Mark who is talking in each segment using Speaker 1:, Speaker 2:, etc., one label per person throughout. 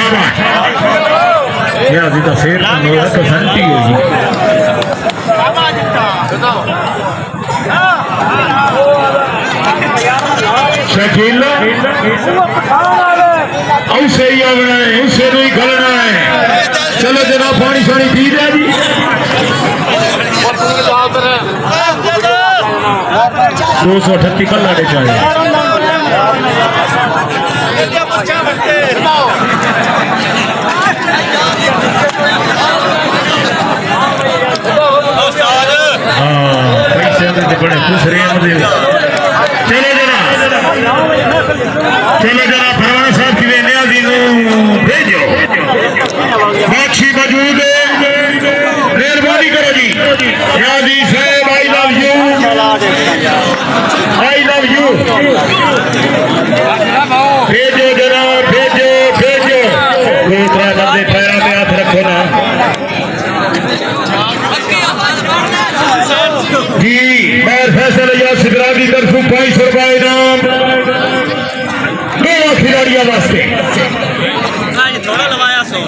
Speaker 1: शाबाश या जी तो फिर तो घंटी है जी शकील ऐसे ही आना है ऐसे नहीं करना है चलो जनाब पानी शानी पी दे जी 238 कल लाड़े चाहिए हाँ पैसे बड़े खुश रहे चलो जरा फरमान साहब की न्याजी भेजो बादशी मौजूद मेहरबानी करो जी न्याजी साहब आई लव यू भेजो जरा भेजो दूसरा बंदे पैरों में हाथ रखो ना जी मैं फैसल या सिगरा की तरफ 500 रुपए इनाम दो खिलाड़ियों वास्ते
Speaker 2: थोड़ा लवाया सो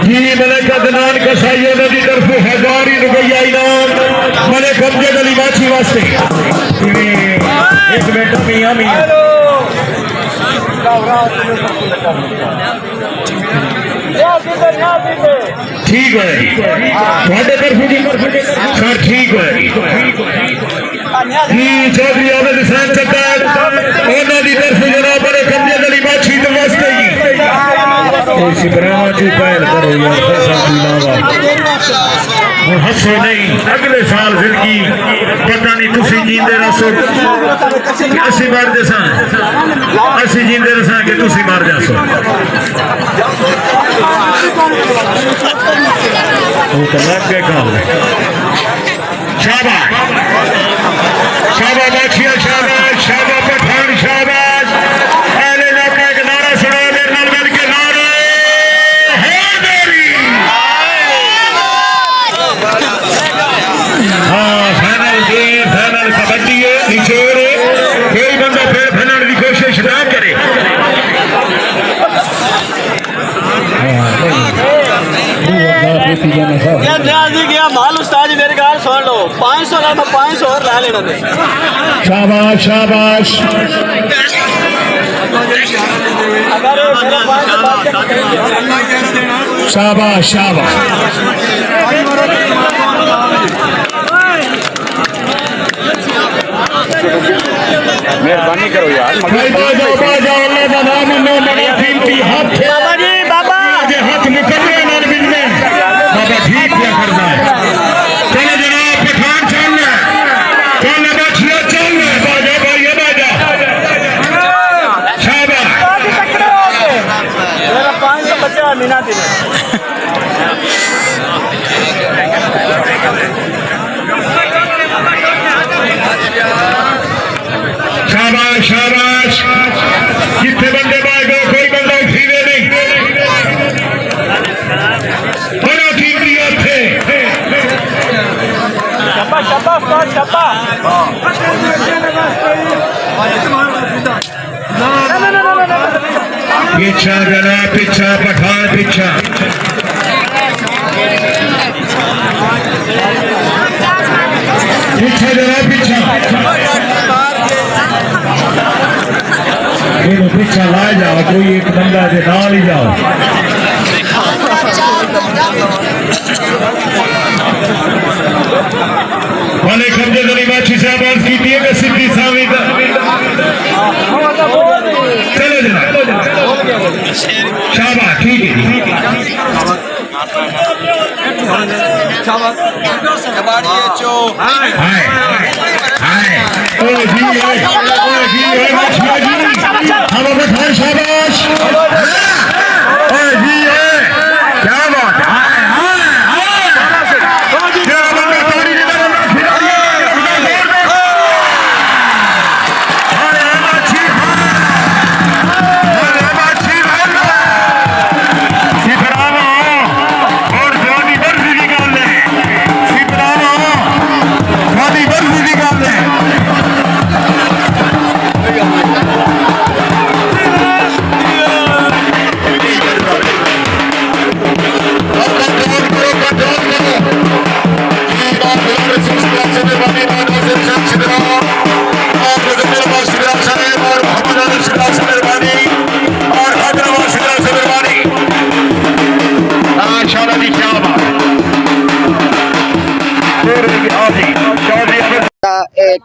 Speaker 1: जी मलिक अदनान कसाईयों की तरफ 1000 रुपया इनाम मलिक अमजद अली माछी वास्ते एक मिनट मियां ठीक है सर ठीक है चौधरी आबिद हुसैन चक्कर उन्होंने तरफ जनाब बड़े कब्जे गली माछी तो वास्ते ही पहल करो यार हसो नहीं अगले साल जिंदगी पता नहीं तुसी जींदे रसो असी मार जैसा असी जींदे रसा कि तुसी मार जासो वो तो लग गए काम शाबाश शाबाश बाछिया शाबाश शाबाश पठान शाबाश पहले जाकर एक नारा सुना मेरे नाल मिल के नारे हाँ फाइनल कबड्डी है निचोड़ कोई बंदा फिर फाइनल की कोशिश ना करे
Speaker 2: माल उस्ताद जी मेरे गाल सुन लो 500 का मैं 500 और ला लेना थे
Speaker 1: शाबाश शाबाश शाबाश शाबाश
Speaker 3: मेहरबानी करो यार
Speaker 2: बाबा जी बाबा
Speaker 1: हाथ मुकदमे नाल बिजने बाबा ठीक क्या करना है चलो जनाब पठान चल बाछिया चल बाजा भाई बाजा शाबाश
Speaker 2: मेरा 500 बच्चा मीना दिन
Speaker 1: शाबाश शाबाश कितने बंदे बाहर गए कोई बंदा उठीने नहीं बड़ा कीमती थे
Speaker 2: छप्पा
Speaker 1: पीछा जरा पीछा पठान पीछा पीछे जरा पीछा पीछा ला जाओ कोई एक बंदा के नाल ही जाओ वाले कब्जे गली माछी से आवाज की थी कि सिद्धि सावी चलो जनाब शाबाश ठीक है हाय हाय ओ जी माछिया जी हम अपने शाबाश ओ जी क्या बात है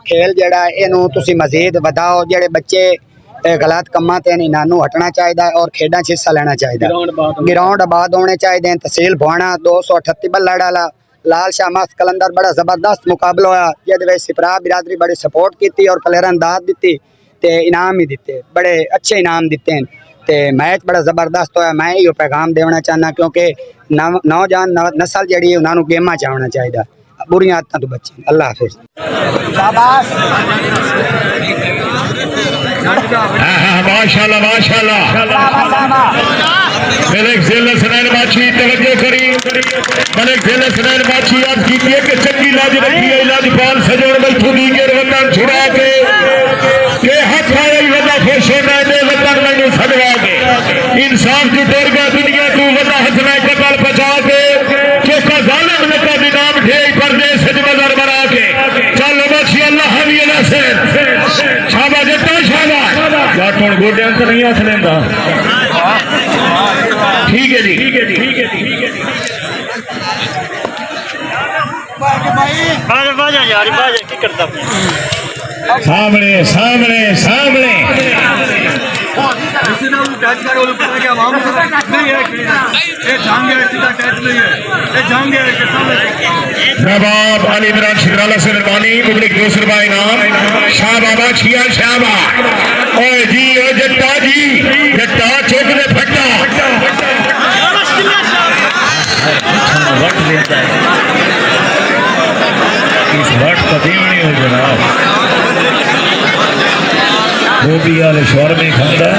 Speaker 4: खेल जड़ा इनू तुसी मजीद वधाओ। जेड़े बच्चे गलत कम्मां ते इन्हां नू हटना चाहिए और खेडां च हिस्सा लेना चाहिए। ग्राउंड आबाद होने चाहिए। तहसील भुआणा 238 बल्लड़ वाला लाल शाह मस्त कलंदर बड़ा जबरदस्त मुकाबला होया जिहदे सिपरा बिरादरी बड़ी सपोर्ट की और प्लेयरां दाद दी ते इनाम ही दिते, बड़े अच्छे इनाम दिते हैं। ते मैच बड़ा जबरदस्त होया। मैं यो पैगाम देना चाहना क्योंकि नौजवान नस्ल जी उन्होंने गेमां च आना चाहिए, बुरी आदतों तो बचे। अल्लाह हाफिज।
Speaker 1: माशाल्लाह माशाल्लाह। मलिक ज़िल हसनैन बाछी तवज्जो करी। मलिक ज़िल हसनैन बाछी आज की कि चंगी लाज रखी है। लाजपाल सजोड़ बैठू दी के वतन छुड़ा के हाथ आए वदा खुश होना दे वतन मैनू सदवा के इंसाफ जो टोर गया दुनिया तू वदा हसना कतल बचा के चौका जालिम लका निजाम ढे परदेस सज नजर बना के चल बख्शी अल्लाह हमी नसर शाबा जट्टा शाबा जट हुण गोडियां ते नहीं हथ लेंदा। ठीक है जी, ठीक है जी, ठीक है, ठीक है।
Speaker 2: बाजा यार बाजा की करता
Speaker 1: सामने सामने सामने नवाब अली इमरान शिकराला से मेहरबानी पब्लिक 200 रुपए इनाम। शाह बाबा छिया शाहबा ओए जी ओ जट्टा जी जट्टा चौक दे फट्टा वट लेता है इस वट का देवनी हो जनाब वो भी यार शोर में खांदा।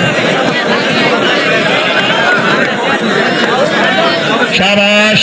Speaker 1: शाबाश